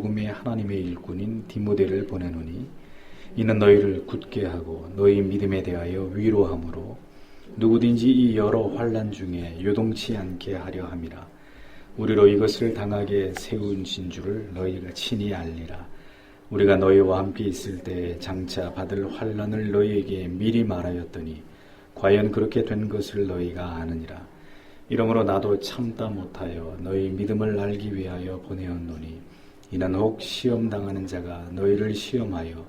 복음의 하나님의 일꾼인 디모데를 보내노니 이는 너희를 굳게 하고 너희 믿음에 대하여 위로함으로 누구든지 이 여러 환난 중에 요동치 않게 하려 함이라. 우리로 이것을 당하게 세운 진주를 너희가 친히 알리라. 우리가 너희와 함께 있을 때에 장차 받을 환난을 너희에게 미리 말하였더니 과연 그렇게 된 것을 너희가 아느니라. 이러므로 나도 참다 못하여 너희 믿음을 알기 위하여 보내었노니 이는 혹 시험당하는 자가 너희를 시험하여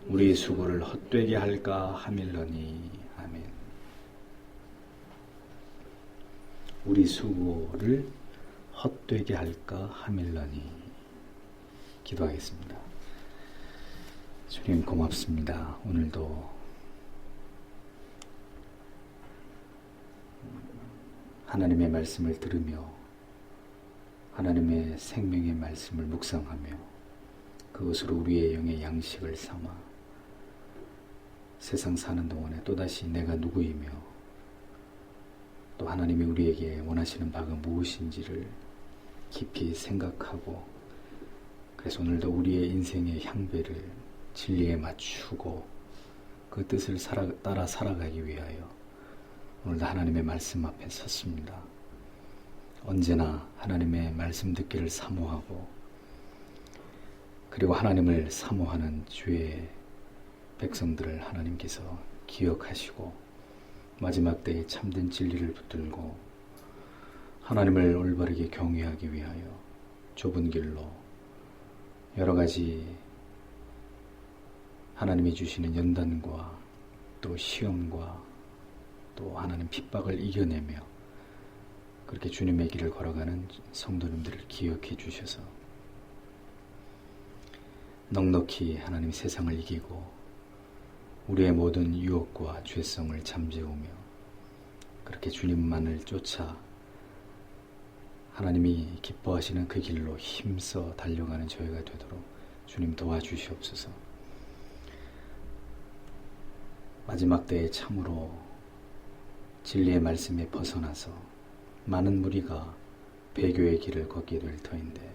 우리 수고를 헛되게 할까 함일러니. 아멘. 우리 수고를 헛되게 할까 함일러니. 기도하겠습니다. 주님 고맙습니다. 오늘도 하나님의 말씀을 들으며 하나님의 생명의 말씀을 묵상하며 그것으로 우리의 영의 양식을 삼아 세상 사는 동안에 또다시 내가 누구이며 또 하나님이 우리에게 원하시는 바가 무엇인지를 깊이 생각하고 그래서 오늘도 우리의 인생의 향배를 진리에 맞추고 그 뜻을 따라 살아가기 위하여 오늘도 하나님의 말씀 앞에 섰습니다. 언제나 하나님의 말씀 듣기를 사모하고 그리고 하나님을 사모하는 주의 백성들을 하나님께서 기억하시고 마지막 때에 참된 진리를 붙들고 하나님을 올바르게 경외하기 위하여 좁은 길로 여러 가지 하나님이 주시는 연단과 또 시험과 또 하나님 핍박을 이겨내며 그렇게 주님의 길을 걸어가는 성도님들을 기억해 주셔서 넉넉히 하나님 세상을 이기고 우리의 모든 유혹과 죄성을 잠재우며 그렇게 주님만을 쫓아 하나님이 기뻐하시는 그 길로 힘써 달려가는 저희가 되도록 주님 도와주시옵소서. 마지막 때에 참으로 진리의 말씀에 벗어나서 많은 무리가 배교의 길을 걷게 될 터인데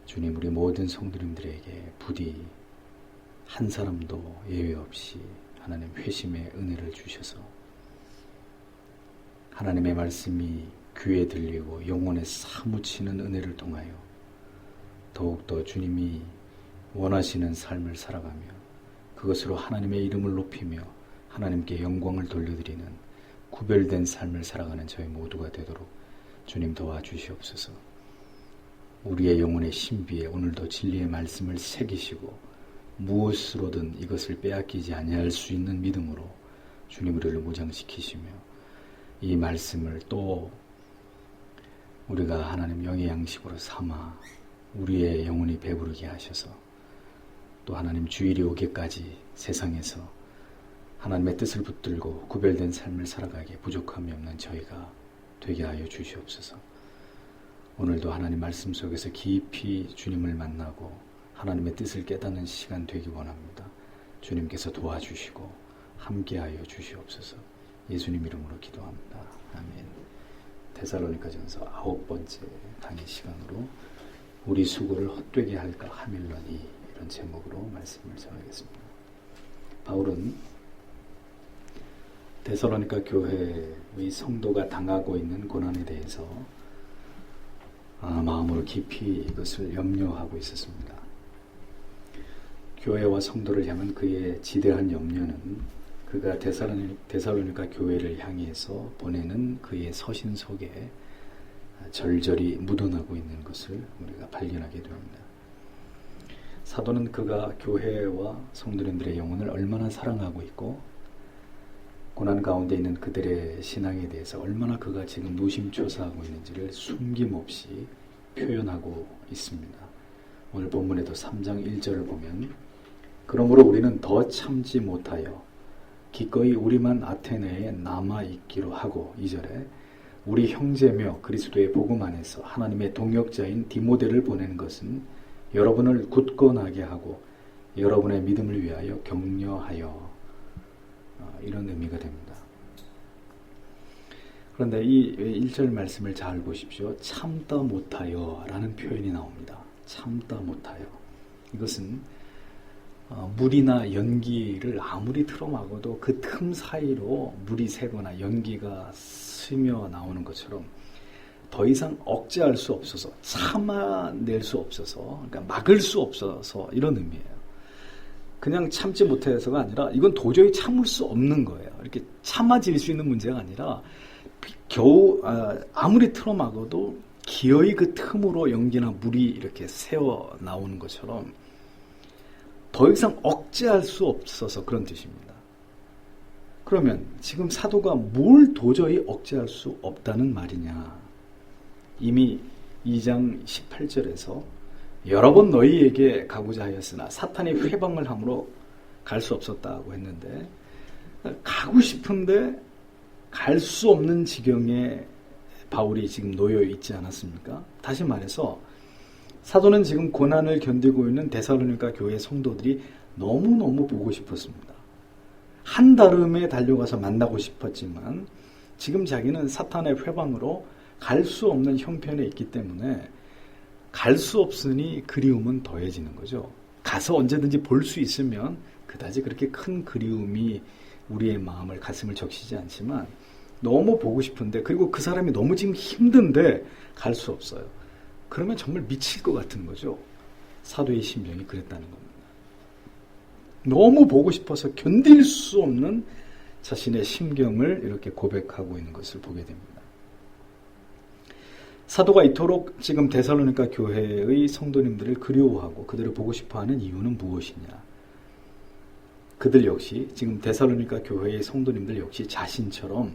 주님 우리 모든 성도님들에게 부디 한 사람도 예외 없이 하나님 회심의 은혜를 주셔서 하나님의 말씀이 귀에 들리고 영혼에 사무치는 은혜를 통하여 더욱더 주님이 원하시는 삶을 살아가며 그것으로 하나님의 이름을 높이며 하나님께 영광을 돌려드리는 구별된 삶을 살아가는 저희 모두가 되도록 주님 도와주시옵소서. 우리의 영혼의 신비에 오늘도 진리의 말씀을 새기시고 무엇으로든 이것을 빼앗기지 아니할 수 있는 믿음으로 주님 우리를 무장시키시며 이 말씀을 또 우리가 하나님 영의 양식으로 삼아 우리의 영혼이 배부르게 하셔서 또 하나님 주일이 오기까지 세상에서 하나님의 뜻을 붙들고 구별된 삶을 살아가기에 부족함이 없는 저희가 되게 하여 주시옵소서. 오늘도 하나님 말씀 속에서 깊이 주님을 만나고 하나님의 뜻을 깨닫는 시간 되기 원합니다. 주님께서 도와주시고 함께하여 주시옵소서. 예수님 이름으로 기도합니다. 아멘. 데살로니가전서 9번째 강의 시간으로 우리 수고를 헛되게 할까 함일러니 이런 제목으로 말씀을 전하겠습니다. 바울은 데살로니가 교회의 성도가 당하고 있는 고난에 대해서 마음으로 깊이 이것을 염려하고 있었습니다. 교회와 성도를 향한 그의 지대한 염려는 그가 데살로니가 교회를 향해서 보내는 그의 서신 속에 절절히 묻어나고 있는 것을 우리가 발견하게 됩니다. 사도는 그가 교회와 성도님들의 영혼을 얼마나 사랑하고 있고 고난 가운데 있는 그들의 신앙에 대해서 얼마나 그가 지금 노심초사하고 있는지를 숨김없이 표현하고 있습니다. 오늘 본문에도 3장 1절을 보면 그러므로 우리는 더 참지 못하여 기꺼이 우리만 아테네에 남아있기로 하고 2절에 우리 형제며 그리스도의 복음 안에서 하나님의 동역자인 디모데를 보내는 것은 여러분을 굳건하게 하고 여러분의 믿음을 위하여 격려하여 이런 의미가 됩니다. 그런데 이 1절 말씀을 잘 보십시오. 참다 못하여 라는 표현이 나옵니다. 참다 못하여. 이것은 물이나 연기를 아무리 틀어막아도 그 틈 사이로 물이 새거나 연기가 스며 나오는 것처럼 더 이상 억제할 수 없어서, 참아낼 수 없어서, 그러니까 막을 수 없어서, 이런 의미예요. 그냥 참지 못해서가 아니라 이건 도저히 참을 수 없는 거예요. 이렇게 참아질 수 있는 문제가 아니라 겨우 아무리 틀어막아도 기어이 그 틈으로 연기나 물이 이렇게 새어 나오는 것처럼 더 이상 억제할 수 없어서 그런 뜻입니다. 그러면 지금 사도가 뭘 도저히 억제할 수 없다는 말이냐? 이미 2장 18절에서 여러 번 너희에게 가고자 하였으나 사탄이 회방을 함으로 갈 수 없었다고 했는데, 가고 싶은데 갈 수 없는 지경에 바울이 지금 놓여 있지 않았습니까? 다시 말해서 사도는 지금 고난을 견디고 있는 데살로니가 교회 성도들이 너무너무 보고 싶었습니다. 한달음에 달려가서 만나고 싶었지만 지금 자기는 사탄의 회방으로 갈 수 없는 형편에 있기 때문에 갈 수 없으니 그리움은 더해지는 거죠. 가서 언제든지 볼 수 있으면 그다지 그렇게 큰 그리움이 우리의 마음을, 가슴을 적시지 않지만 너무 보고 싶은데, 그리고 그 사람이 너무 지금 힘든데 갈 수 없어요. 그러면 정말 미칠 것 같은 거죠. 사도의 심정이 그랬다는 겁니다. 너무 보고 싶어서 견딜 수 없는 자신의 심경을 이렇게 고백하고 있는 것을 보게 됩니다. 사도가 이토록 지금 데살로니가 교회의 성도님들을 그리워하고 그들을 보고 싶어하는 이유는 무엇이냐? 그들 역시, 지금 데살로니가 교회의 성도님들 역시 자신처럼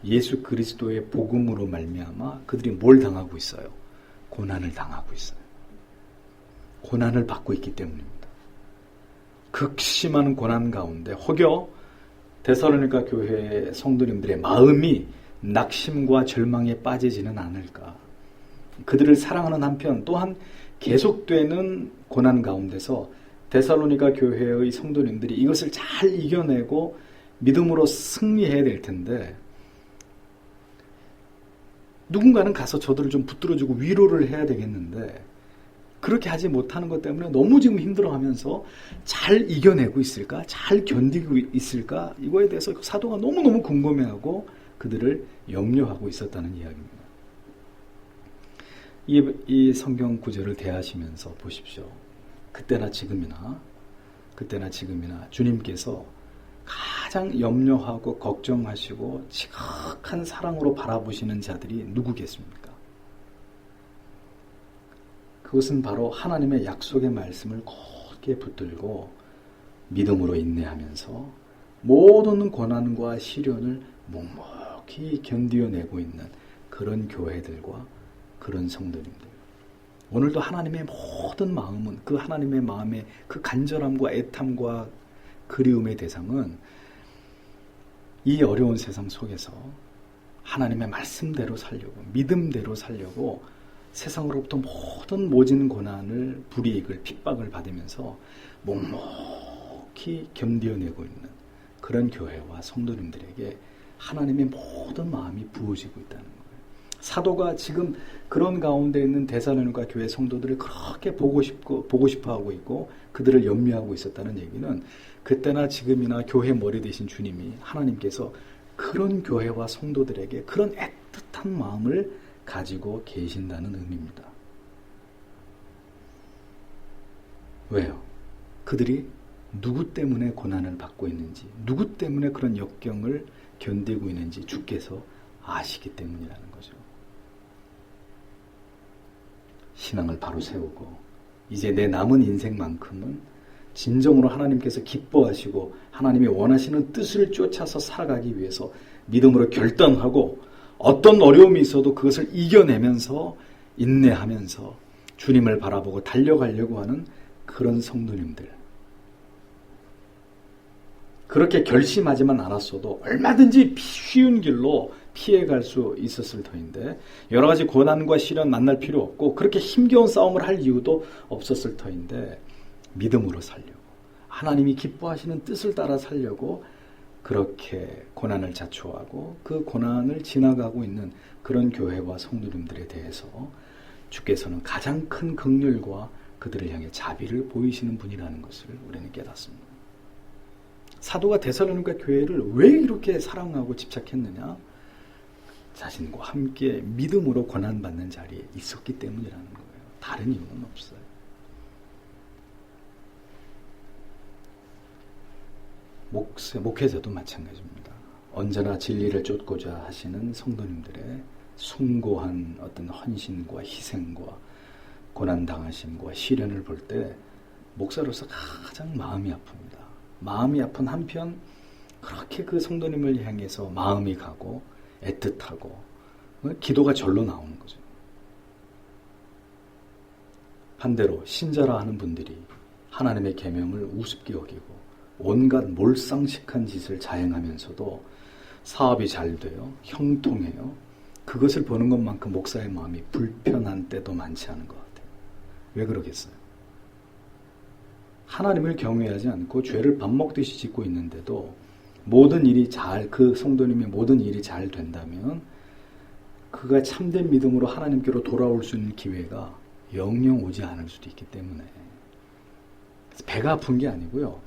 예수 그리스도의 복음으로 말미암아 그들이 뭘 당하고 있어요? 고난을 당하고 있어요. 고난을 받고 있기 때문입니다. 극심한 고난 가운데 혹여 데살로니가 교회의 성도님들의 마음이 낙심과 절망에 빠지지는 않을까? 그들을 사랑하는 한편 또한 계속되는 고난 가운데서 데살로니가 교회의 성도님들이 이것을 잘 이겨내고 믿음으로 승리해야 될 텐데, 누군가는 가서 저들을 좀 붙들어주고 위로를 해야 되겠는데 그렇게 하지 못하는 것 때문에 너무 지금 힘들어하면서 잘 이겨내고 있을까? 잘 견디고 있을까? 이거에 대해서 사도가 너무너무 궁금해하고 그들을 염려하고 있었다는 이야기입니다. 이 성경 구절을 대하시면서 보십시오. 그때나 지금이나 주님께서 가장 염려하고 걱정하시고 지극한 사랑으로 바라보시는 자들이 누구겠습니까? 그것은 바로 하나님의 약속의 말씀을 굳게 붙들고 믿음으로 인내하면서 모든 고난과 시련을 묵묵히 견디어내고 있는 그런 교회들과 그런 성도님들. 오늘도 하나님의 모든 마음은, 그 하나님의 마음의 그 간절함과 애탐과 그리움의 대상은 이 어려운 세상 속에서 하나님의 말씀대로 살려고, 믿음대로 살려고 세상으로부터 모든 모진 고난을, 불이익을, 핍박을 받으면서 묵묵히 견뎌내고 있는 그런 교회와 성도님들에게 하나님의 모든 마음이 부어지고 있다는 거예요. 사도가 지금 그런 가운데 있는 데살로니가 교회 성도들을 그렇게 보고 싶어하고 있고 그들을 염려하고 있었다는 얘기는 그때나 지금이나 교회 머리 되신 주님이, 하나님께서 그런 교회와 성도들에게 그런 애틋한 마음을 가지고 계신다는 의미입니다. 왜요? 그들이 누구 때문에 고난을 받고 있는지, 누구 때문에 그런 역경을 견디고 있는지 주께서 아시기 때문이라는 거죠. 신앙을 바로 세우고 이제 내 남은 인생만큼은 진정으로 하나님께서 기뻐하시고 하나님이 원하시는 뜻을 쫓아서 살아가기 위해서 믿음으로 결단하고 어떤 어려움이 있어도 그것을 이겨내면서 인내하면서 주님을 바라보고 달려가려고 하는 그런 성도님들. 그렇게 결심하지만 않았어도 얼마든지 쉬운 길로 피해갈 수 있었을 터인데, 여러 가지 고난과 시련 만날 필요 없고 그렇게 힘겨운 싸움을 할 이유도 없었을 터인데, 믿음으로 살려고, 하나님이 기뻐하시는 뜻을 따라 살려고 그렇게 고난을 자초하고 그 고난을 지나가고 있는 그런 교회와 성도님들에 대해서 주께서는 가장 큰 긍휼과 그들을 향해 자비를 보이시는 분이라는 것을 우리는 깨닫습니다. 사도가 데살로니가 교회를 왜 이렇게 사랑하고 집착했느냐? 자신과 함께 믿음으로 고난받는 자리에 있었기 때문이라는 거예요. 다른 이유는 없어요. 목회자도 마찬가지입니다. 언제나 진리를 쫓고자 하시는 성도님들의 숭고한 어떤 헌신과 희생과 고난당하심과 시련을 볼 때 목사로서 가장 마음이 아픕니다. 마음이 아픈 한편 그렇게 그 성도님을 향해서 마음이 가고 애틋하고 기도가 절로 나오는 거죠. 반대로 신자라 하는 분들이 하나님의 계명을 우습게 여기고 온갖 몰상식한 짓을 자행하면서도 사업이 잘 돼요. 형통해요. 그것을 보는 것만큼 목사의 마음이 불편한 때도 많지 않은 것 같아요. 왜 그러겠어요? 하나님을 경외하지 않고 죄를 밥 먹듯이 짓고 있는데도 모든 일이 그 성도님의 모든 일이 잘 된다면 그가 참된 믿음으로 하나님께로 돌아올 수 있는 기회가 영영 오지 않을 수도 있기 때문에 배가 아픈 게 아니고요.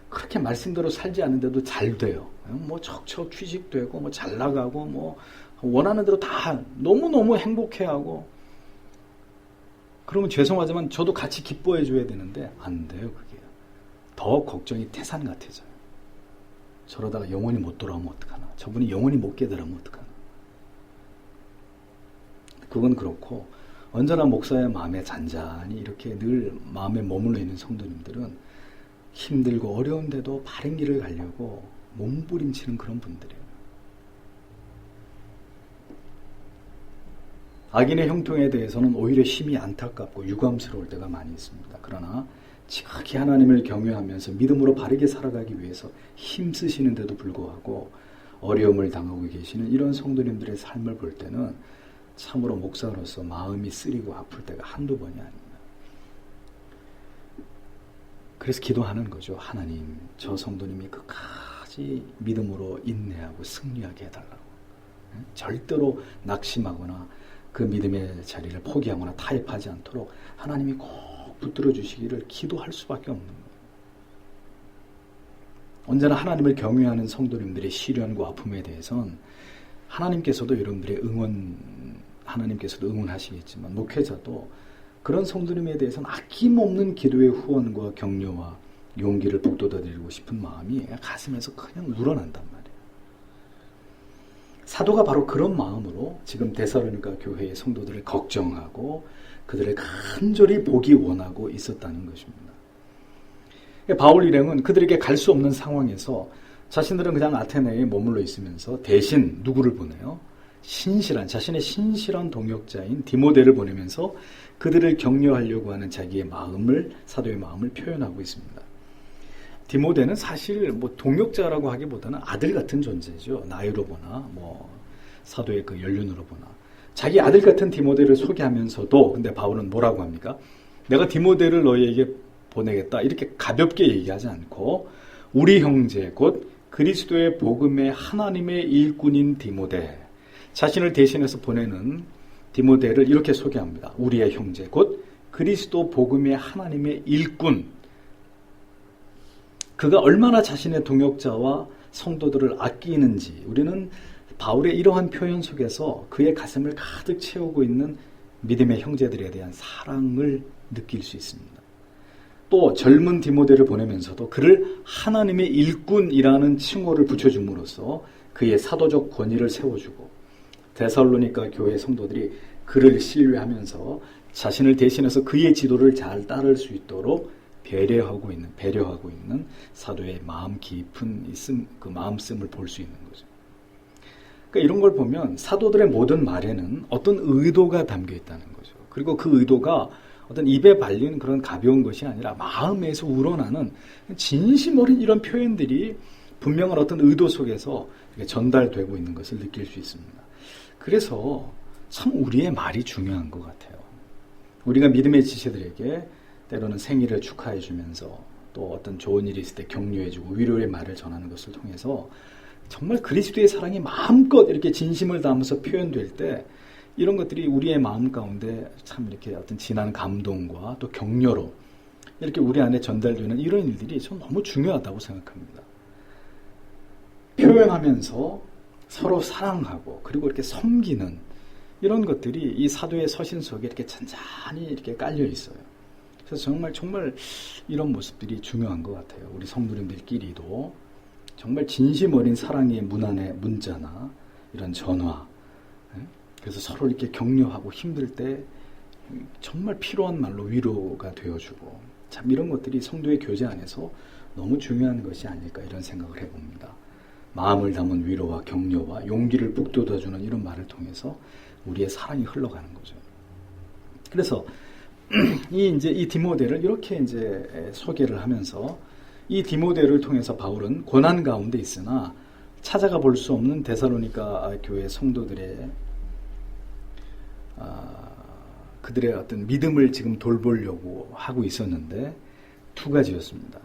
그렇게 말씀대로 살지 않는데도 잘 돼요. 뭐 척척 취직되고 뭐 잘 나가고 뭐 원하는 대로 다 너무너무 행복해하고 그러면 죄송하지만 저도 같이 기뻐해 줘야 되는데 안 돼요. 그게 더 걱정이 태산 같아져요. 저러다가 영원히 못 돌아오면 어떡하나. 저분이 영원히 못 깨달으면 어떡하나. 그건 그렇고 언제나 목사의 마음에 잔잔히 이렇게 늘 마음에 머물러 있는 성도님들은 힘들고 어려운데도 바른 길을 가려고 몸부림치는 그런 분들이에요. 악인의 형통에 대해서는 오히려 심히 안타깝고 유감스러울 때가 많이 있습니다. 그러나 지극히 하나님을 경외하면서 믿음으로 바르게 살아가기 위해서 힘쓰시는데도 불구하고 어려움을 당하고 계시는 이런 성도님들의 삶을 볼 때는 참으로 목사로서 마음이 쓰리고 아플 때가 한두 번이 아닙니다. 그래서 기도하는 거죠. 하나님, 저 성도님이 끝까지 믿음으로 인내하고 승리하게 해달라고. 절대로 낙심하거나 그 믿음의 자리를 포기하거나 타협하지 않도록 하나님이 꼭 붙들어 주시기를 기도할 수밖에 없는 거예요. 언제나 하나님을 경외하는 성도님들의 시련과 아픔에 대해서는 하나님께서도 여러분들의 하나님께서도 응원하시겠지만 목회자도 그런 성도님에 대해서는 아낌없는 기도의 후원과 격려와 용기를 북돋아드리고 싶은 마음이 가슴에서 그냥 우러난단 말이에요. 사도가 바로 그런 마음으로 지금 데살로니가 교회의 성도들을 걱정하고 그들을 간절히 보기 원하고 있었다는 것입니다. 바울 일행은 그들에게 갈 수 없는 상황에서 자신들은 그냥 아테네에 머물러 있으면서 대신 누구를 보내요? 자신의 신실한 동역자인 디모데를 보내면서 그들을 격려하려고 하는 자기의 마음을, 사도의 마음을 표현하고 있습니다. 디모데는 사실 뭐 동역자라고 하기보다는 아들 같은 존재죠. 나이로 보나 뭐 사도의 그 연륜으로 보나 자기 아들 같은 디모데를 소개하면서도 근데 바울은 뭐라고 합니까? 내가 디모데를 너희에게 보내겠다 이렇게 가볍게 얘기하지 않고 우리 형제 곧 그리스도의 복음의 하나님의 일꾼인 디모데, 자신을 대신해서 보내는 디모데를 이렇게 소개합니다. 우리의 형제 곧 그리스도 복음의 하나님의 일꾼. 그가 얼마나 자신의 동역자와 성도들을 아끼는지 우리는 바울의 이러한 표현 속에서 그의 가슴을 가득 채우고 있는 믿음의 형제들에 대한 사랑을 느낄 수 있습니다. 또 젊은 디모데를 보내면서도 그를 하나님의 일꾼이라는 칭호를 붙여줌으로써 그의 사도적 권위를 세워주고 데살로니가 교회 성도들이 그를 신뢰하면서 자신을 대신해서 그의 지도를 잘 따를 수 있도록 배려하고 있는 사도의 마음 깊은 그 마음씀을 볼 수 있는 거죠. 그러니까 이런 걸 보면 사도들의 모든 말에는 어떤 의도가 담겨 있다는 거죠. 그리고 그 의도가 어떤 입에 발리는 그런 가벼운 것이 아니라 마음에서 우러나는 진심 어린 이런 표현들이 분명한 어떤 의도 속에서 전달되고 있는 것을 느낄 수 있습니다. 그래서 참 우리의 말이 중요한 것 같아요. 우리가 믿음의 지체들에게 때로는 생일을 축하해 주면서 또 어떤 좋은 일이 있을 때 격려해 주고 위로의 말을 전하는 것을 통해서 정말 그리스도의 사랑이 마음껏 이렇게 진심을 담아서 표현될 때 이런 것들이 우리의 마음 가운데 참 이렇게 어떤 진한 감동과 또 격려로 이렇게 우리 안에 전달되는 이런 일들이 전 너무 중요하다고 생각합니다. 표현하면서 서로 사랑하고 그리고 이렇게 섬기는 이런 것들이 이 사도의 서신 속에 이렇게 잔잔히 이렇게 깔려 있어요. 그래서 정말 이런 모습들이 중요한 것 같아요. 우리 성도님들끼리도 정말 진심 어린 사랑의 문자나 이런 전화, 그래서 서로 이렇게 격려하고 힘들 때 정말 필요한 말로 위로가 되어주고, 참 이런 것들이 성도의 교제 안에서 너무 중요한 것이 아닐까 이런 생각을 해봅니다. 마음을 담은 위로와 격려와 용기를 북돋아주는 이런 말을 통해서 우리의 사랑이 흘러가는 거죠. 그래서 이 디모데를 이렇게 이제 소개를 하면서, 이 디모데를 통해서 바울은 고난 가운데 있으나 찾아가 볼 수 없는 데살로니가 교회 성도들의 그들의 어떤 믿음을 지금 돌보려고 하고 있었는데 두 가지였습니다.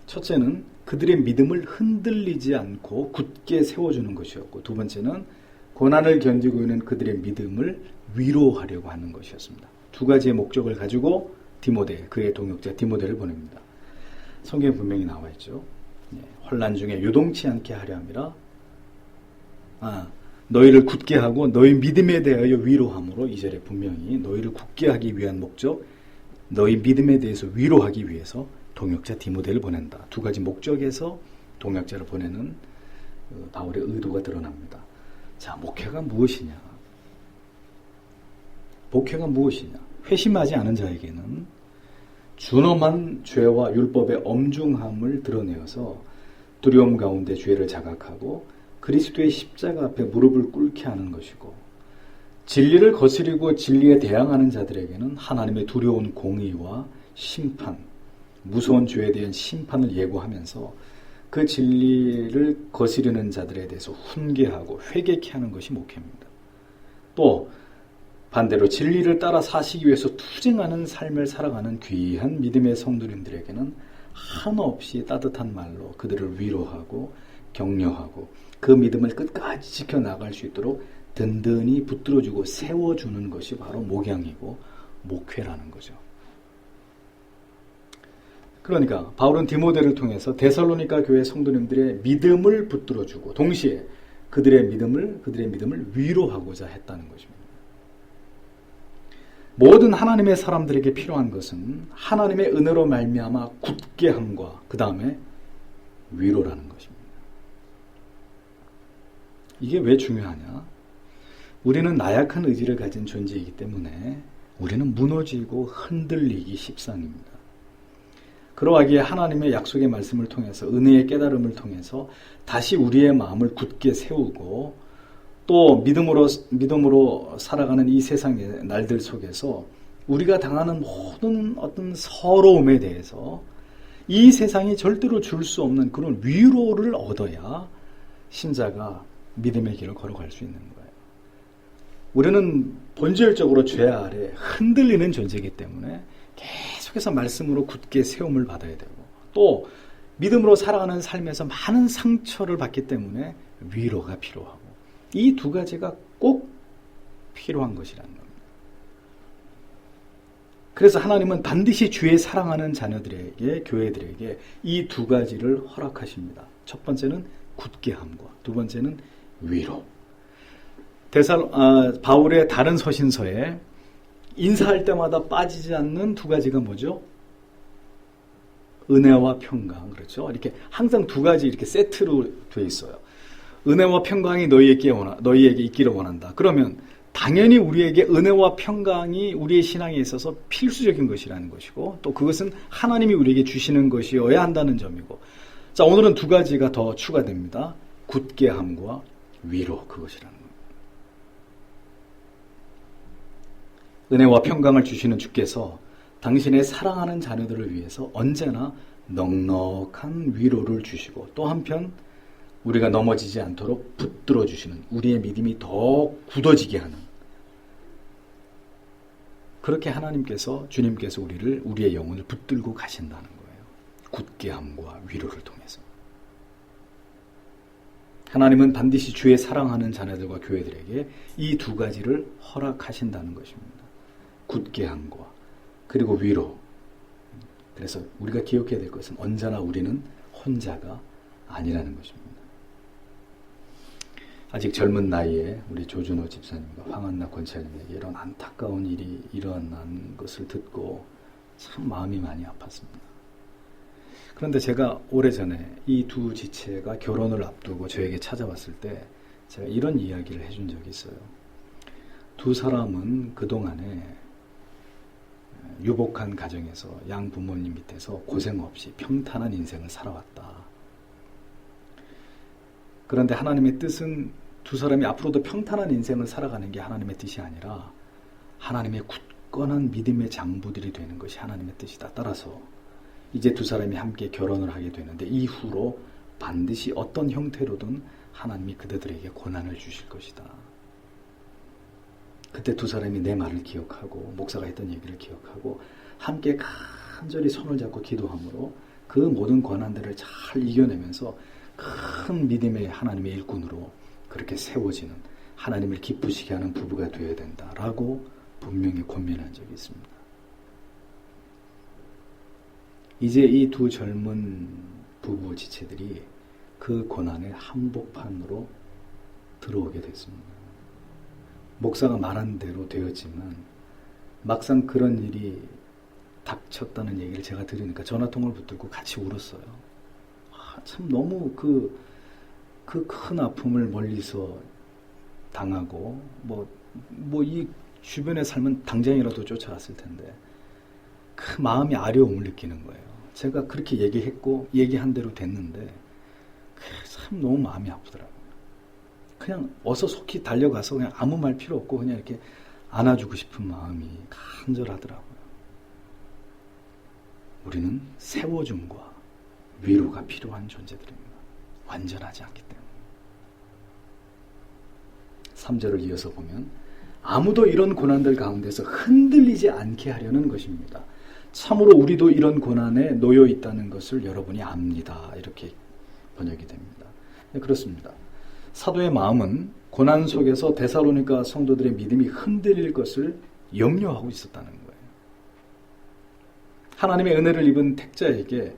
첫째는 그들의 믿음을 흔들리지 않고 굳게 세워주는 것이었고, 두 번째는 고난을 견디고 있는 그들의 믿음을 위로하려고 하는 것이었습니다. 두 가지의 목적을 가지고 디모데, 그의 동역자 디모데를 보냅니다. 성경에 분명히 나와 있죠. 혼란 중에 요동치 않게 하려 함이라, 너희를 굳게 하고 너희 믿음에 대하여 위로함으로, 2절에 분명히 너희를 굳게 하기 위한 목적, 너희 믿음에 대해서 위로하기 위해서 동역자 디모데를 보낸다. 두 가지 목적에서 동역자를 보내는 바울의 의도가 드러납니다. 자, 목회가 무엇이냐? 목회가 무엇이냐? 회심하지 않은 자에게는 준엄한 죄와 율법의 엄중함을 드러내어서 두려움 가운데 죄를 자각하고 그리스도의 십자가 앞에 무릎을 꿇게 하는 것이고, 진리를 거스리고 진리에 대항하는 자들에게는 하나님의 두려운 공의와 심판, 무서운 죄에 대한 심판을 예고하면서 그 진리를 거스르는 자들에 대해서 훈계하고 회개케 하는 것이 목회입니다. 또 반대로 진리를 따라 사시기 위해서 투쟁하는 삶을 살아가는 귀한 믿음의 성도님들에게는 한없이 따뜻한 말로 그들을 위로하고 격려하고 그 믿음을 끝까지 지켜나갈 수 있도록 든든히 붙들어주고 세워주는 것이 바로 목양이고 목회라는 거죠. 그러니까 바울은 디모데를 통해서 데살로니가 교회 성도님들의 믿음을 붙들어주고 동시에 그들의 믿음을 위로하고자 했다는 것입니다. 모든 하나님의 사람들에게 필요한 것은 하나님의 은혜로 말미암아 굳게 함과 그 다음에 위로라는 것입니다. 이게 왜 중요하냐? 우리는 나약한 의지를 가진 존재이기 때문에 우리는 무너지고 흔들리기 십상입니다. 그러하기에 하나님의 약속의 말씀을 통해서, 은혜의 깨달음을 통해서 다시 우리의 마음을 굳게 세우고 또 믿음으로 살아가는 이 세상의 날들 속에서 우리가 당하는 모든 어떤 서러움에 대해서 이 세상이 절대로 줄 수 없는 그런 위로를 얻어야 신자가 믿음의 길을 걸어갈 수 있는 거예요. 우리는 본질적으로 죄 아래 흔들리는 존재이기 때문에 계속해서 말씀으로 굳게 세움을 받아야 되고, 또 믿음으로 살아가는 삶에서 많은 상처를 받기 때문에 위로가 필요하고, 이 두 가지가 꼭 필요한 것이라는 겁니다. 그래서 하나님은 반드시 주의 사랑하는 자녀들에게, 교회들에게 이 두 가지를 허락하십니다. 첫 번째는 굳게 함과 두 번째는 위로. 바울의 다른 서신서에 인사할 때마다 빠지지 않는 두 가지가 뭐죠? 은혜와 평강. 그렇죠? 이렇게 항상 두 가지 이렇게 세트로 되어 있어요. 은혜와 평강이 너희에게 있기를 원한다. 그러면 당연히 우리에게 은혜와 평강이 우리의 신앙에 있어서 필수적인 것이라는 것이고, 또 그것은 하나님이 우리에게 주시는 것이어야 한다는 점이고, 자, 오늘은 두 가지가 더 추가됩니다. 굳게 함과 위로, 그것이라는 겁니다. 은혜와 평강을 주시는 주께서 당신의 사랑하는 자녀들을 위해서 언제나 넉넉한 위로를 주시고, 또 한편 우리가 넘어지지 않도록 붙들어 주시는, 우리의 믿음이 더 굳어지게 하는, 그렇게 하나님께서, 주님께서 우리의 영혼을 붙들고 가신다는 거예요. 굳게 함과 위로를 통해서. 하나님은 반드시 주의 사랑하는 자녀들과 교회들에게 이 두 가지를 허락하신다는 것입니다. 굳게 함과 그리고 위로. 그래서 우리가 기억해야 될 것은 언제나 우리는 혼자가 아니라는 것입니다. 아직 젊은 나이에 우리 조준호 집사님과 황한나 권사님에게 이런 안타까운 일이 일어난 것을 듣고 참 마음이 많이 아팠습니다. 그런데 제가 오래전에 이 두 지체가 결혼을 앞두고 저에게 찾아왔을 때 제가 이런 이야기를 해준 적이 있어요. 두 사람은 그동안에 유복한 가정에서 양 부모님 밑에서 고생 없이 평탄한 인생을 살아왔다. 그런데 하나님의 뜻은 두 사람이 앞으로도 평탄한 인생을 살아가는 게 하나님의 뜻이 아니라 하나님의 굳건한 믿음의 장부들이 되는 것이 하나님의 뜻이다. 따라서 이제 두 사람이 함께 결혼을 하게 되는데 이후로 반드시 어떤 형태로든 하나님이 그들에게 고난을 주실 것이다. 그때 두 사람이 내 말을 기억하고 목사가 했던 얘기를 기억하고 함께 간절히 손을 잡고 기도함으로 그 모든 고난들을 잘 이겨내면서 큰 믿음의 하나님의 일꾼으로 그렇게 세워지는 하나님을 기쁘시게 하는 부부가 되어야 된다라고 분명히 권면한 적이 있습니다. 이제 이 두 젊은 부부 지체들이 그 고난의 한복판으로 들어오게 됐습니다. 목사가 말한 대로 되었지만 막상 그런 일이 닥쳤다는 얘기를 제가 들으니까 전화통화를 붙들고 같이 울었어요. 참 너무 그 큰 아픔을 멀리서 당하고 이 주변의 삶은 당장이라도 쫓아갔을 텐데 그 마음이 아려움을 느끼는 거예요. 제가 그렇게 얘기했고 얘기한 대로 됐는데 참 너무 마음이 아프더라고요. 그냥 어서 속히 달려가서 그냥 아무 말 필요 없고 그냥 이렇게 안아주고 싶은 마음이 간절하더라고요. 우리는 세워줌과 위로가 필요한 존재들입니다. 완전하지 않기 때문에. 3절을 이어서 보면 아무도 이런 고난들 가운데서 흔들리지 않게 하려는 것입니다. 참으로 우리도 이런 고난에 놓여 있다는 것을 여러분이 압니다. 이렇게 번역이 됩니다. 네, 그렇습니다. 사도의 마음은 고난 속에서 데살로니가 성도들의 믿음이 흔들릴 것을 염려하고 있었다는 거예요. 하나님의 은혜를 입은 택자에게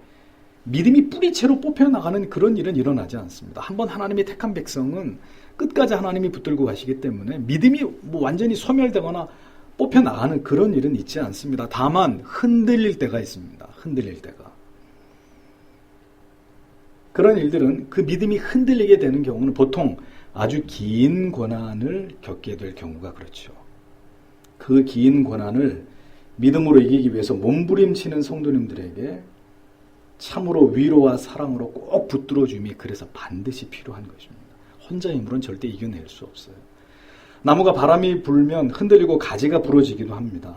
믿음이 뿌리채로 뽑혀나가는 그런 일은 일어나지 않습니다. 한번 하나님이 택한 백성은 끝까지 하나님이 붙들고 가시기 때문에 믿음이 완전히 소멸되거나 뽑혀나가는 그런 일은 있지 않습니다. 다만 흔들릴 때가 있습니다. 흔들릴 때가. 그런 일들은 그 믿음이 흔들리게 되는 경우는 보통 아주 긴 고난을 겪게 될 경우가 그렇죠. 그 긴 고난을 믿음으로 이기기 위해서 몸부림치는 성도님들에게 참으로 위로와 사랑으로 꼭 붙들어줌이 그래서 반드시 필요한 것입니다. 혼자 힘으로는 절대 이겨낼 수 없어요. 나무가 바람이 불면 흔들리고 가지가 부러지기도 합니다.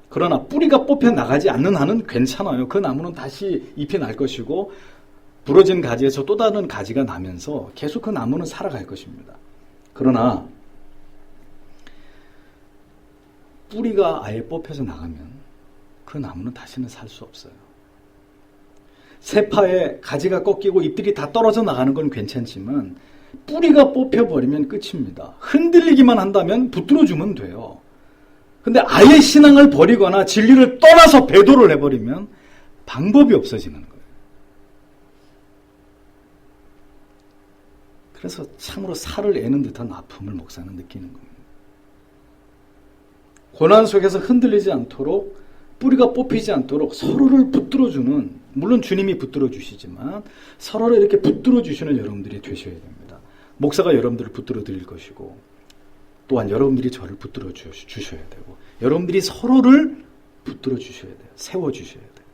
그러나 뿌리가 뽑혀 나가지 않는 한은 괜찮아요. 그 나무는 다시 잎이 날 것이고 부러진 가지에서 또 다른 가지가 나면서 계속 그 나무는 살아갈 것입니다. 그러나 뿌리가 아예 뽑혀서 나가면 그 나무는 다시는 살 수 없어요. 세파에 가지가 꺾이고 잎들이 다 떨어져 나가는 건 괜찮지만 뿌리가 뽑혀버리면 끝입니다. 흔들리기만 한다면 붙들어주면 돼요. 근데 아예 신앙을 버리거나 진리를 떠나서 배도를 해버리면 방법이 없어지는 거예요. 그래서 참으로 살을 애는 듯한 아픔을 목사는 느끼는 겁니다. 고난 속에서 흔들리지 않도록 뿌리가 뽑히지 않도록 서로를 붙들어주는, 물론 주님이 붙들어 주시지만 서로를 이렇게 붙들어 주시는 여러분들이 되셔야 됩니다. 목사가 여러분들을 붙들어 드릴 것이고 또한 여러분들이 저를 붙들어 주셔야 되고 여러분들이 서로를 붙들어 주셔야 돼요. 세워 주셔야 돼요.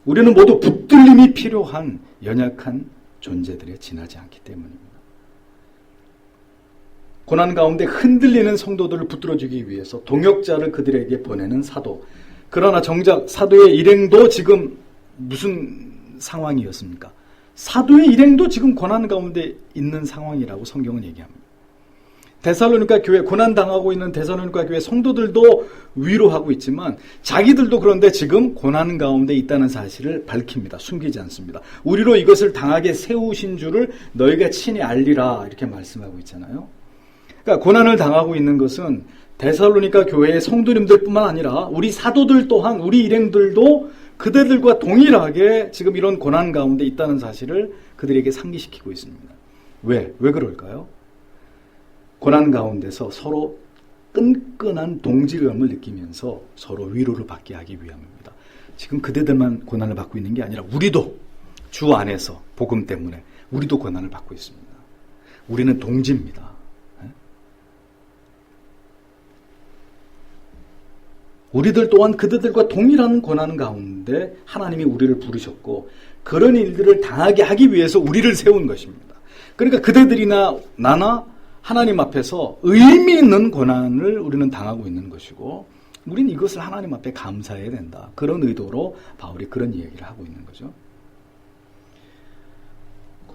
우리는 모두 붙들림이 필요한 연약한 존재들에 지나지 않기 때문입니다. 고난 가운데 흔들리는 성도들을 붙들어주기 위해서 동역자를 그들에게 보내는 사도. 그러나 정작 사도의 일행도 지금 무슨 상황이었습니까? 사도의 일행도 지금 고난 가운데 있는 상황이라고 성경은 얘기합니다. 데살로니가 교회, 고난당하고 있는 데살로니가 교회 성도들도 위로하고 있지만 자기들도 그런데 지금 고난 가운데 있다는 사실을 밝힙니다. 숨기지 않습니다. 우리로 이것을 당하게 세우신 줄을 너희가 친히 알리라 이렇게 말씀하고 있잖아요. 그러니까 고난을 당하고 있는 것은 데살로니가 교회의 성도님들뿐만 아니라 우리 사도들 또한 우리 일행들도 그대들과 동일하게 지금 이런 고난 가운데 있다는 사실을 그들에게 상기시키고 있습니다. 왜 그럴까요? 고난 가운데서 서로 끈끈한 동질감을 느끼면서 서로 위로를 받게 하기 위함입니다. 지금 그대들만 고난을 받고 있는 게 아니라 우리도 주 안에서 복음 때문에 우리도 고난을 받고 있습니다. 우리는 동지입니다. 우리들 또한 그들과 동일한 고난 가운데 하나님이 우리를 부르셨고 그런 일들을 당하게 하기 위해서 우리를 세운 것입니다. 그러니까 그대들이나 나나 하나님 앞에서 의미 있는 고난을 우리는 당하고 있는 것이고 우리는 이것을 하나님 앞에 감사해야 된다. 그런 의도로 바울이 그런 이야기를 하고 있는 거죠.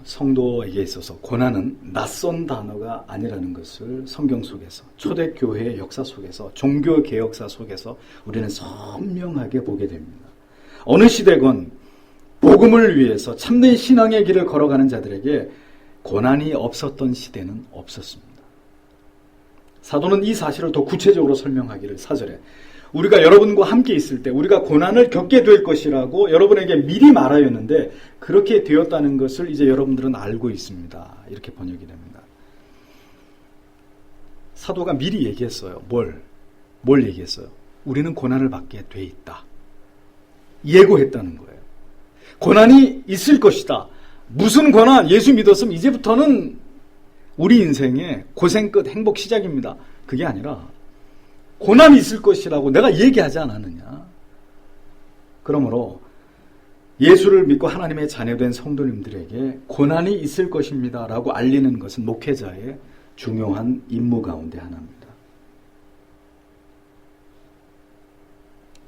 성도에게 있어서 고난은 낯선 단어가 아니라는 것을 성경 속에서 초대교회의 역사 속에서 종교개혁사 속에서 우리는 선명하게 보게 됩니다. 어느 시대건 복음을 위해서 참된 신앙의 길을 걸어가는 자들에게 고난이 없었던 시대는 없었습니다. 사도는 이 사실을 더 구체적으로 설명하기를 4절에 우리가 여러분과 함께 있을 때 우리가 고난을 겪게 될 것이라고 여러분에게 미리 말하였는데 그렇게 되었다는 것을 이제 여러분들은 알고 있습니다. 이렇게 번역이 됩니다. 사도가 미리 얘기했어요. 뭘 얘기했어요? 우리는 고난을 받게 돼 있다. 예고했다는 거예요. 고난이 있을 것이다. 무슨 고난? 예수 믿었으면 이제부터는 우리 인생의 고생 끝 행복 시작입니다. 그게 아니라 고난이 있을 것이라고 내가 얘기하지 않았느냐. 그러므로 예수를 믿고 하나님의 자녀된 성도님들에게 고난이 있을 것입니다 라고 알리는 것은 목회자의 중요한 임무 가운데 하나입니다.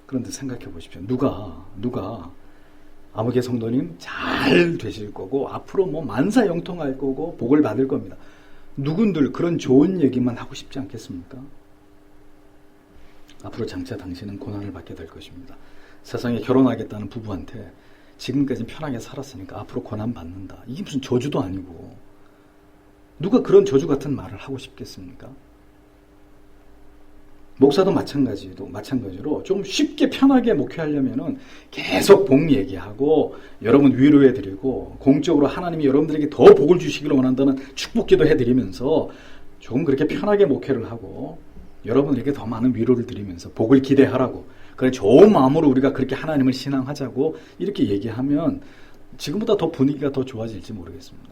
그런데 생각해 보십시오. 누가 아무개 성도님 잘 되실 거고 앞으로 만사형통할 거고 복을 받을 겁니다. 누군들 그런 좋은 얘기만 하고 싶지 않겠습니까? 앞으로 장차 당신은 고난을 받게 될 것입니다. 세상에 결혼하겠다는 부부한테 지금까지 편하게 살았으니까 앞으로 고난 받는다. 이게 무슨 저주도 아니고 누가 그런 저주 같은 말을 하고 싶겠습니까? 목사도 마찬가지로 좀 쉽게 편하게 목회하려면은 계속 복 얘기하고 여러분 위로해드리고 공적으로 하나님이 여러분들에게 더 복을 주시기를 원한다는 축복기도 해드리면서 조금 그렇게 편하게 목회를 하고 여러분에게 더 많은 위로를 드리면서 복을 기대하라고 그래 좋은 마음으로 우리가 그렇게 하나님을 신앙하자고 이렇게 얘기하면 지금보다 더 분위기가 더 좋아질지 모르겠습니다.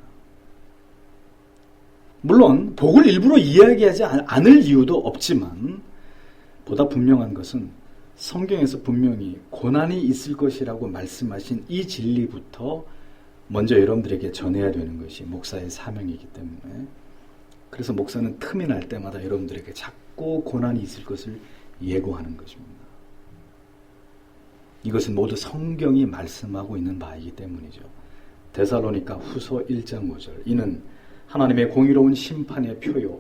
물론 복을 일부러 이야기하지 않을 이유도 없지만 보다 분명한 것은 성경에서 분명히 고난이 있을 것이라고 말씀하신 이 진리부터 먼저 여러분들에게 전해야 되는 것이 목사의 사명이기 때문에 그래서 목사는 틈이 날 때마다 여러분들에게 자꾸 고난이 있을 것을 예고하는 것입니다. 이것은 모두 성경이 말씀하고 있는 바이기 때문이죠. 데살로니가 후서 1장 5절 이는 하나님의 공의로운 심판의 표요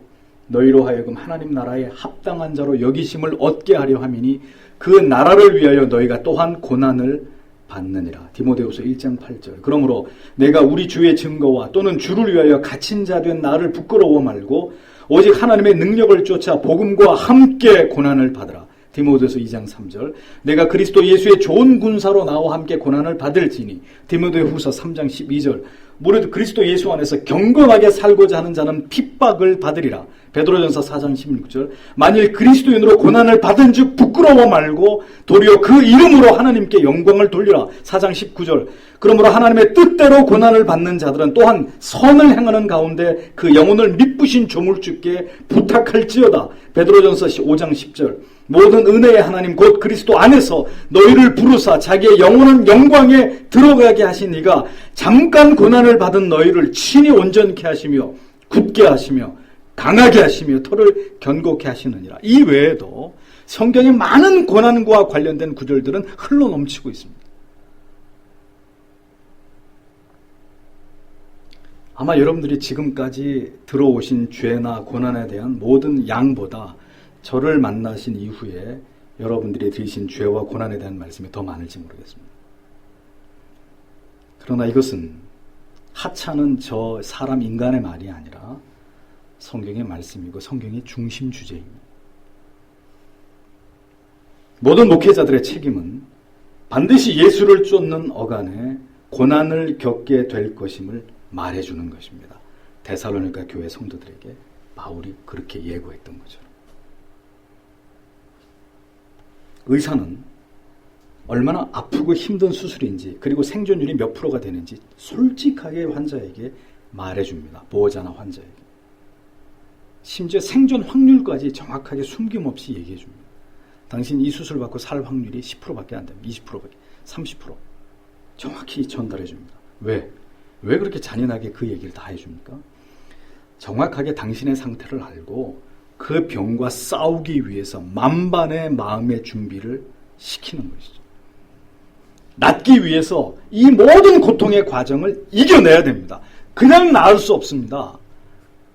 너희로 하여금 하나님 나라에 합당한 자로 여기심을 얻게 하려 함이니 그 나라를 위하여 너희가 또한 고난을 받느니라. 디모데후서 1장 8절 그러므로 내가 우리 주의 증거와 또는 주를 위하여 갇힌 자 된 나를 부끄러워 말고 오직 하나님의 능력을 쫓아 복음과 함께 고난을 받으라. 디모데후서 2장 3절 내가 그리스도 예수의 좋은 군사로 나와 함께 고난을 받을지니. 디모데후서 3장 12절 무릇 그리스도 예수 안에서 경건하게 살고자 하는 자는 핍박을 받으리라. 베드로전서 4장 16절 만일 그리스도인으로 고난을 받은 즉 부끄러워 말고 도리어 그 이름으로 하나님께 영광을 돌리라. 4장 19절 그러므로 하나님의 뜻대로 고난을 받는 자들은 또한 선을 행하는 가운데 그 영혼을 믿부신 조물주께 부탁할지어다. 베드로전서 5장 10절 모든 은혜의 하나님 곧 그리스도 안에서 너희를 부르사 자기의 영원한 영광에 들어가게 하신 이가 잠깐 고난을 받은 너희를 친히 온전케 하시며 굳게 하시며 강하게 하시며 터를 견고케 하시느니라. 이 외에도 성경에 많은 고난과 관련된 구절들은 흘러넘치고 있습니다. 아마 여러분들이 지금까지 들어오신 죄나 고난에 대한 모든 양보다 저를 만나신 이후에 여러분들이 들으신 죄와 고난에 대한 말씀이 더 많을지 모르겠습니다. 그러나 이것은 하찮은 저 사람 인간의 말이 아니라 성경의 말씀이고 성경의 중심 주제입니다. 모든 목회자들의 책임은 반드시 예수를 쫓는 어간에 고난을 겪게 될 것임을 말해주는 것입니다. 데살로니가 교회 성도들에게 바울이 그렇게 예고했던 거죠. 의사는 얼마나 아프고 힘든 수술인지 그리고 생존율이 몇 프로가 되는지 솔직하게 환자에게 말해줍니다. 보호자나 환자에게. 심지어 생존 확률까지 정확하게 숨김없이 얘기해줍니다. 당신 이 수술 받고 살 확률이 10%밖에 안 됩니다. 20%밖에, 30% 정확히 전달해줍니다. 왜 그렇게 잔인하게 그 얘기를 다 해줍니까? 정확하게 당신의 상태를 알고 그 병과 싸우기 위해서 만반의 마음의 준비를 시키는 것이죠. 낫기 위해서 이 모든 고통의 과정을 이겨내야 됩니다. 그냥 나을 수 없습니다.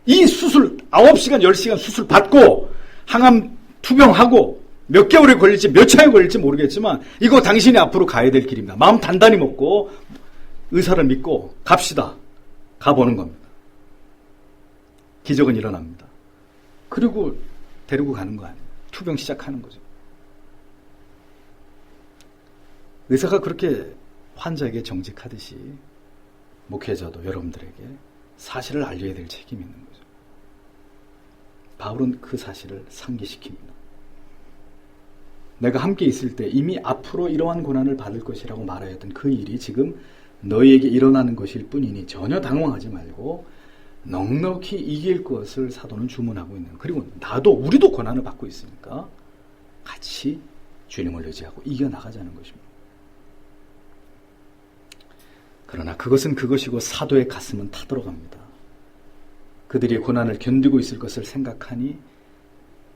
이 수술 9시간 10시간 수술 받고 항암 투병하고 몇 개월이 걸릴지 몇 차에 걸릴지 모르겠지만 이거 당신이 앞으로 가야 될 길입니다. 마음 단단히 먹고 의사를 믿고 갑시다. 가보는 겁니다. 기적은 일어납니다. 그리고 데리고 가는 거 아니에요. 투병 시작하는 거죠. 의사가 그렇게 환자에게 정직하듯이 목회자도 여러분들에게 사실을 알려야 될 책임이 있는 거죠. 바울은 그 사실을 상기시킵니다. 내가 함께 있을 때 이미 앞으로 이러한 고난을 받을 것이라고 말하였던 그 일이 지금 너희에게 일어나는 것일 뿐이니 전혀 당황하지 말고 넉넉히 이길 것을 사도는 주문하고 있는. 그리고 우리도 고난을 받고 있으니까 같이 주님을 의지하고 이겨나가자는 것입니다. 그러나 그것은 그것이고 사도의 가슴은 타들어갑니다. 그들이 고난을 견디고 있을 것을 생각하니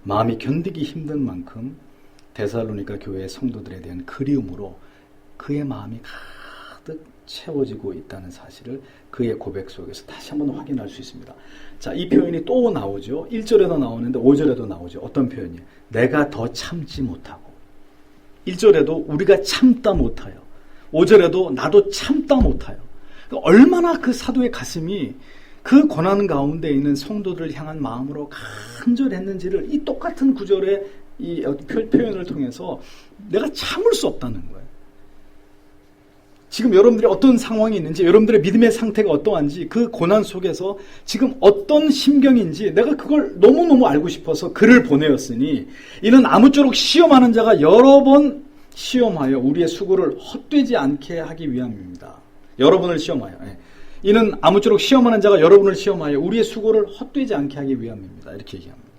마음이 견디기 힘든 만큼 데살로니가 교회의 성도들에 대한 그리움으로 그의 마음이 가득 채워지고 있다는 사실을 그의 고백 속에서 다시 한번 확인할 수 있습니다. 자, 이 표현이 또 나오죠. 1절에도 나오는데 5절에도 나오죠. 어떤 표현이에요? 내가 더 참지 못하고. 1절에도 우리가 참다 못하여. 5절에도 나도 참다 못하여. 얼마나 그 사도의 가슴이 그 고난 가운데 있는 성도들을 향한 마음으로 간절했는지를 이 똑같은 구절의 이 표현을 통해서 내가 참을 수 없다는 거예요. 지금 여러분들이 어떤 상황이 있는지, 여러분들의 믿음의 상태가 어떠한지, 그 고난 속에서 지금 어떤 심경인지 내가 그걸 너무너무 알고 싶어서 글을 보내었으니 이는 아무쪼록 시험하는 자가 여러 번 시험하여 우리의 수고를 헛되지 않게 하기 위함입니다. 여러분을 시험하여. 이는 아무쪼록 시험하는 자가 여러분을 시험하여 우리의 수고를 헛되지 않게 하기 위함입니다. 이렇게 얘기합니다.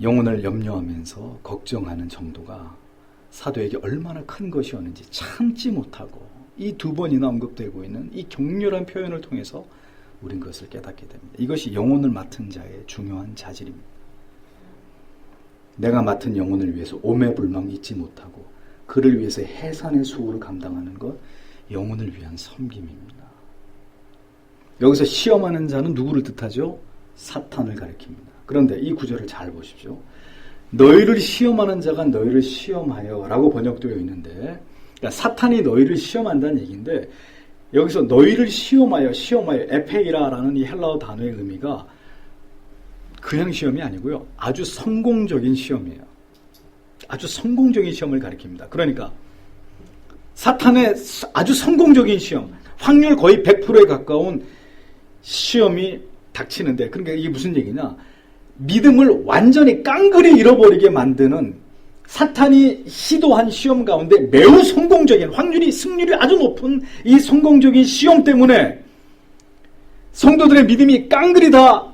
영혼을 염려하면서 걱정하는 정도가 사도에게 얼마나 큰 것이었는지 참지 못하고 이 두 번이나 언급되고 있는 이 격렬한 표현을 통해서 우린 그것을 깨닫게 됩니다. 이것이 영혼을 맡은 자의 중요한 자질입니다. 내가 맡은 영혼을 위해서 오매불망 잊지 못하고 그를 위해서 해산의 수고를 감당하는 것, 영혼을 위한 섬김입니다. 여기서 시험하는 자는 누구를 뜻하죠? 사탄을 가리킵니다. 그런데 이 구절을 잘 보십시오. 너희를 시험하는 자가 너희를 시험하여 라고 번역되어 있는데, 그러니까 사탄이 너희를 시험한다는 얘기인데, 여기서 너희를 시험하여, 에페이라라는 이 헬라어 단어의 의미가 그냥 시험이 아니고요. 아주 성공적인 시험이에요. 아주 성공적인 시험을 가리킵니다. 그러니까 사탄의 아주 성공적인 시험, 확률 거의 100%에 가까운 시험이 닥치는데, 그러니까 이게 무슨 얘기냐? 믿음을 완전히 깡그리 잃어버리게 만드는 사탄이 시도한 시험 가운데 매우 성공적인, 승률이 아주 높은 이 성공적인 시험 때문에 성도들의 믿음이 깡그리 다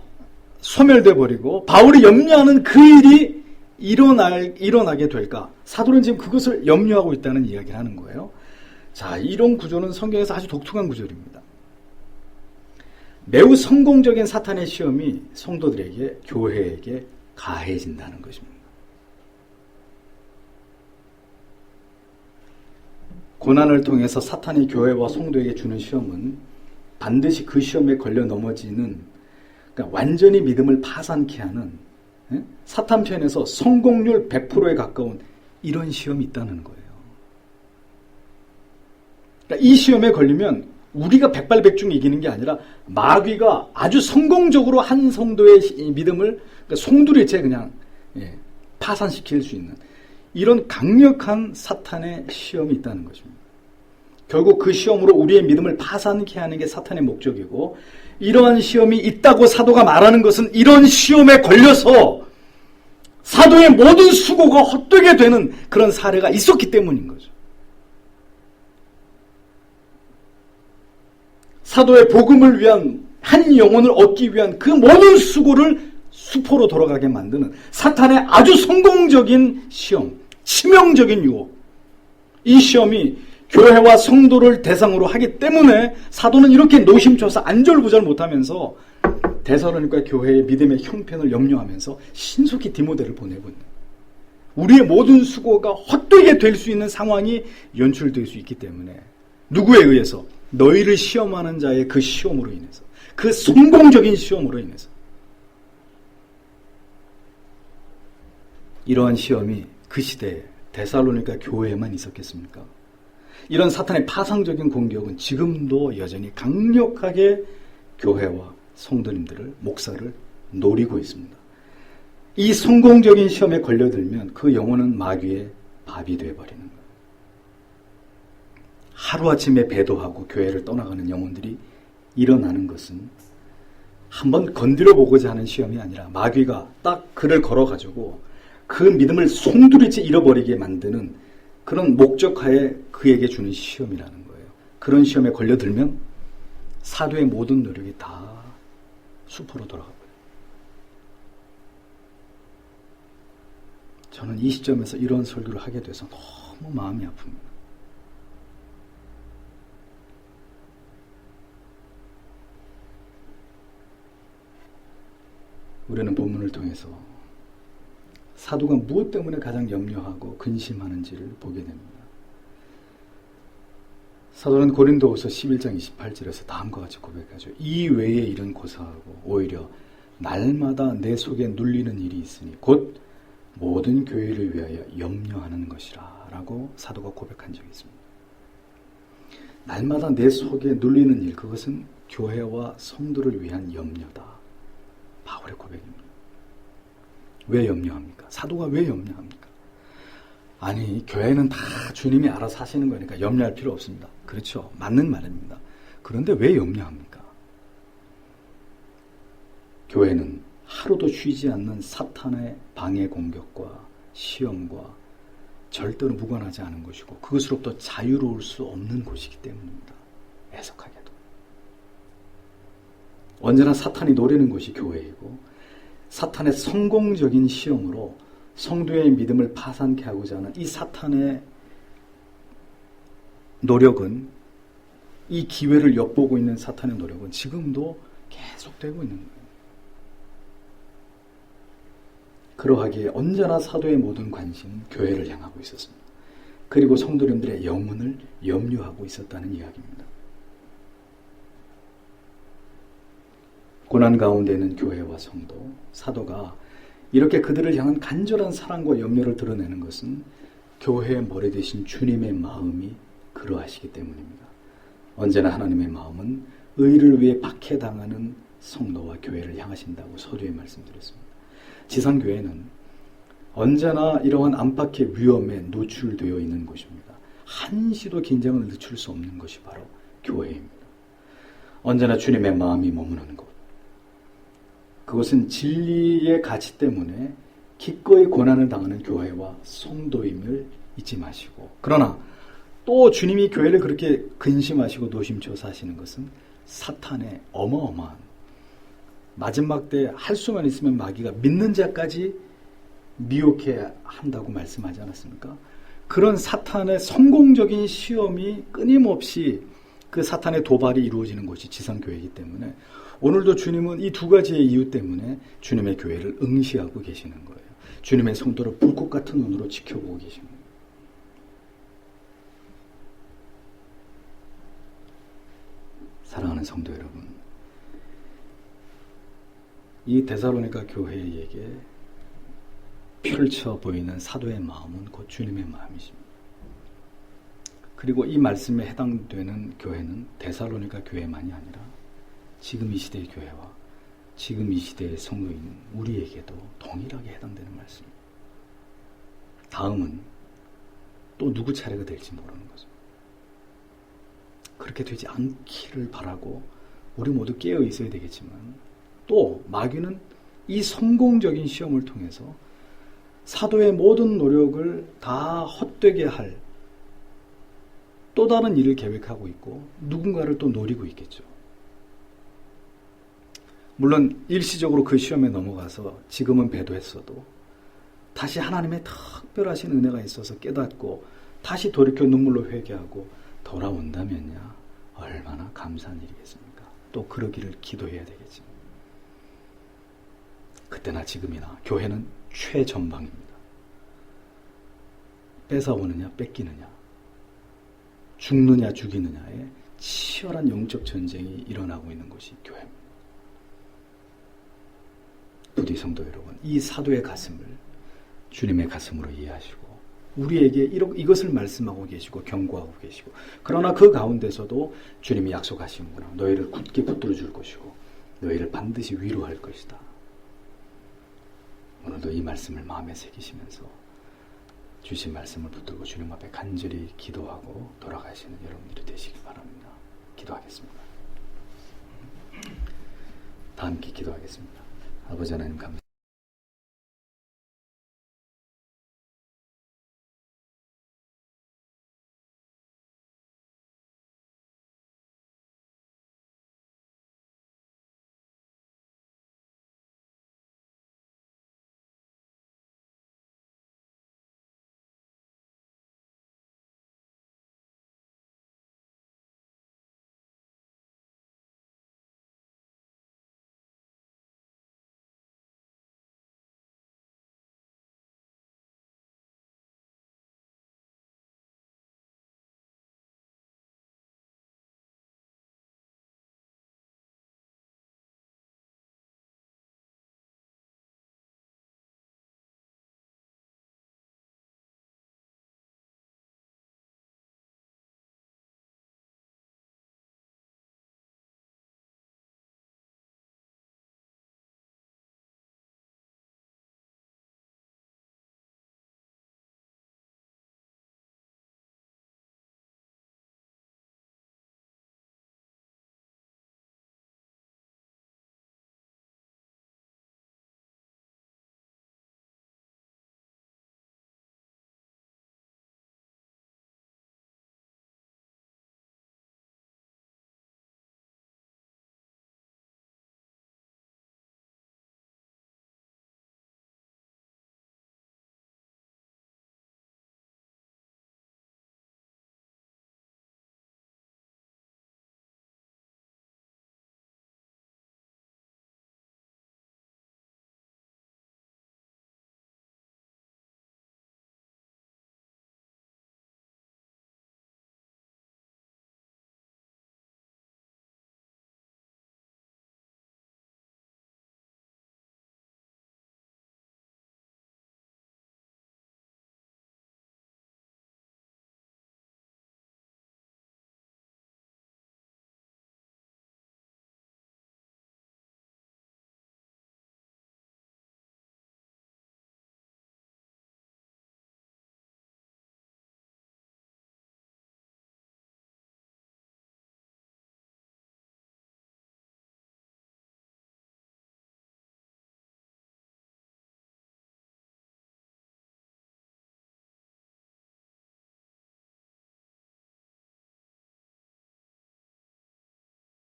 소멸돼 버리고 바울이 염려하는 그 일이 일어나게 될까? 사도는 지금 그것을 염려하고 있다는 이야기를 하는 거예요. 자, 이런 구조는 성경에서 아주 독특한 구조입니다. 매우 성공적인 사탄의 시험이 성도들에게, 교회에게 가해진다는 것입니다. 고난을 통해서 사탄이 교회와 성도에게 주는 시험은 반드시 그 시험에 걸려 넘어지는, 그러니까 완전히 믿음을 파산케 하는, 사탄 편에서 성공률 100%에 가까운 이런 시험이 있다는 거예요. 그러니까 이 시험에 걸리면 우리가 백발백중 이기는 게 아니라 마귀가 아주 성공적으로 한 성도의 믿음을, 그러니까 송두리째 그냥 파산시킬 수 있는 이런 강력한 사탄의 시험이 있다는 것입니다. 결국 그 시험으로 우리의 믿음을 파산케 하는 게 사탄의 목적이고, 이러한 시험이 있다고 사도가 말하는 것은 이런 시험에 걸려서 사도의 모든 수고가 헛되게 되는 그런 사례가 있었기 때문인 거죠. 사도의 복음을 위한, 한 영혼을 얻기 위한 그 모든 수고를 수포로 돌아가게 만드는 사탄의 아주 성공적인 시험, 치명적인 유혹. 이 시험이 교회와 성도를 대상으로 하기 때문에 사도는 이렇게 노심초사 안절부절 못하면서 데살로니가 교회의 믿음의 형편을 염려하면서 신속히 디모데를 보내고 있는, 우리의 모든 수고가 헛되게 될 수 있는 상황이 연출될 수 있기 때문에, 누구에 의해서? 너희를 시험하는 자의 그 시험으로 인해서, 그 성공적인 시험으로 인해서. 이러한 시험이 그 시대에 데살로니가 교회에만 있었겠습니까? 이런 사탄의 파상적인 공격은 지금도 여전히 강력하게 교회와 성도님들을, 목사를 노리고 있습니다. 이 성공적인 시험에 걸려들면 그 영혼은 마귀의 밥이 되어버리는 거예요. 하루아침에 배도하고 교회를 떠나가는 영혼들이 일어나는 것은 한번 건드려 보고자 하는 시험이 아니라 마귀가 딱 그를 걸어가지고 그 믿음을 송두리째 잃어버리게 만드는 그런 목적하에 그에게 주는 시험이라는 거예요. 그런 시험에 걸려들면 사도의 모든 노력이 다 수포로 돌아가고요. 저는 이 시점에서 이런 설교를 하게 돼서 너무 마음이 아픕니다. 우리는 본문을 통해서 사도가 무엇 때문에 가장 염려하고 근심하는지를 보게 됩니다. 사도는 고린도후서 11장 28절에서 다음과 같이 고백하죠. 이 외의 일은 고사하고 오히려 날마다 내 속에 눌리는 일이 있으니 곧 모든 교회를 위하여 염려하는 것이라 라고 사도가 고백한 적이 있습니다. 날마다 내 속에 눌리는 일, 그것은 교회와 성도를 위한 염려다. 바울의 고백입니다. 왜 염려합니까? 사도가 왜 염려합니까? 아니, 교회는 다 주님이 알아서 하시는 거니까 염려할 필요 없습니다. 그렇죠. 맞는 말입니다. 그런데 왜 염려합니까? 교회는 하루도 쉬지 않는 사탄의 방해 공격과 시험과 절대로 무관하지 않은 곳이고 그것으로부터 자유로울 수 없는 곳이기 때문입니다. 애석하게도. 언제나 사탄이 노리는 곳이 교회이고 사탄의 성공적인 시험으로 성도의 믿음을 파산케 하고자 하는 이 사탄의 노력은, 이 기회를 엿보고 있는 사탄의 노력은 지금도 계속되고 있는 거예요. 그러하기에 언제나 사도의 모든 관심은 교회를 향하고 있었습니다. 그리고 성도님들의 영혼을 염려하고 있었다는 이야기입니다. 고난 가운데 있는 교회와 성도, 사도가 이렇게 그들을 향한 간절한 사랑과 염려를 드러내는 것은 교회의 머리 대신 주님의 마음이 그러하시기 때문입니다. 언제나 하나님의 마음은 의를 위해 박해당하는 성도와 교회를 향하신다고 서두에 말씀드렸습니다. 지상교회는 언제나 이러한 안팎의 위험에 노출되어 있는 곳입니다. 한시도 긴장을 늦출 수 없는 것이 바로 교회입니다. 언제나 주님의 마음이 머무는 곳, 그것은 진리의 가치 때문에 기꺼이 고난을 당하는 교회와 성도임을 잊지 마시고, 그러나 또 주님이 교회를 그렇게 근심하시고 노심초사하시는 것은 사탄의 어마어마한, 마지막 때 할 수만 있으면 마귀가 믿는 자까지 미혹해 한다고 말씀하지 않았습니까? 그런 사탄의 성공적인 시험이 끊임없이 그 사탄의 도발이 이루어지는 곳이 지상교회이기 때문에 오늘도 주님은 이 두 가지의 이유 때문에 주님의 교회를 응시하고 계시는 거예요. 주님의 성도를 불꽃 같은 눈으로 지켜보고 계십니다. 사랑하는 성도 여러분, 이 데살로니가 교회에게 펼쳐 보이는 사도의 마음은 곧 주님의 마음이십니다. 그리고 이 말씀에 해당되는 교회는 데살로니가 교회만이 아니라 지금 이 시대의 교회와 지금 이 시대의 성도인 우리에게도 동일하게 해당되는 말씀입니다. 다음은 또 누구 차례가 될지 모르는 거죠. 그렇게 되지 않기를 바라고 우리 모두 깨어 있어야 되겠지만, 또 마귀는 이 성공적인 시험을 통해서 사도의 모든 노력을 다 헛되게 할 또 다른 일을 계획하고 있고 누군가를 또 노리고 있겠죠. 물론 일시적으로 그 시험에 넘어가서 지금은 배도했어도 다시 하나님의 특별하신 은혜가 있어서 깨닫고 다시 돌이켜 눈물로 회개하고 돌아온다면야 얼마나 감사한 일이겠습니까? 또 그러기를 기도해야 되겠지. 그때나 지금이나 교회는 최전방입니다. 뺏어오느냐 뺏기느냐, 죽느냐 죽이느냐의 치열한 영적 전쟁이 일어나고 있는 것이 교회입니다. 부디 성도 여러분, 이 사도의 가슴을 주님의 가슴으로 이해하시고 우리에게 이것을 말씀하고 계시고 경고하고 계시고, 그러나 그 가운데서도 주님이 약속하시는구나. 너희를 굳게 붙들어 줄 것이고 너희를 반드시 위로할 것이다. 오늘도 이 말씀을 마음에 새기시면서 주신 말씀을 붙들고 주님 앞에 간절히 기도하고 돌아가시는 여러분들이 되시기 바랍니다. 기도하겠습니다. 다 함께 기도하겠습니다. 아버지 하나님 감사합니다.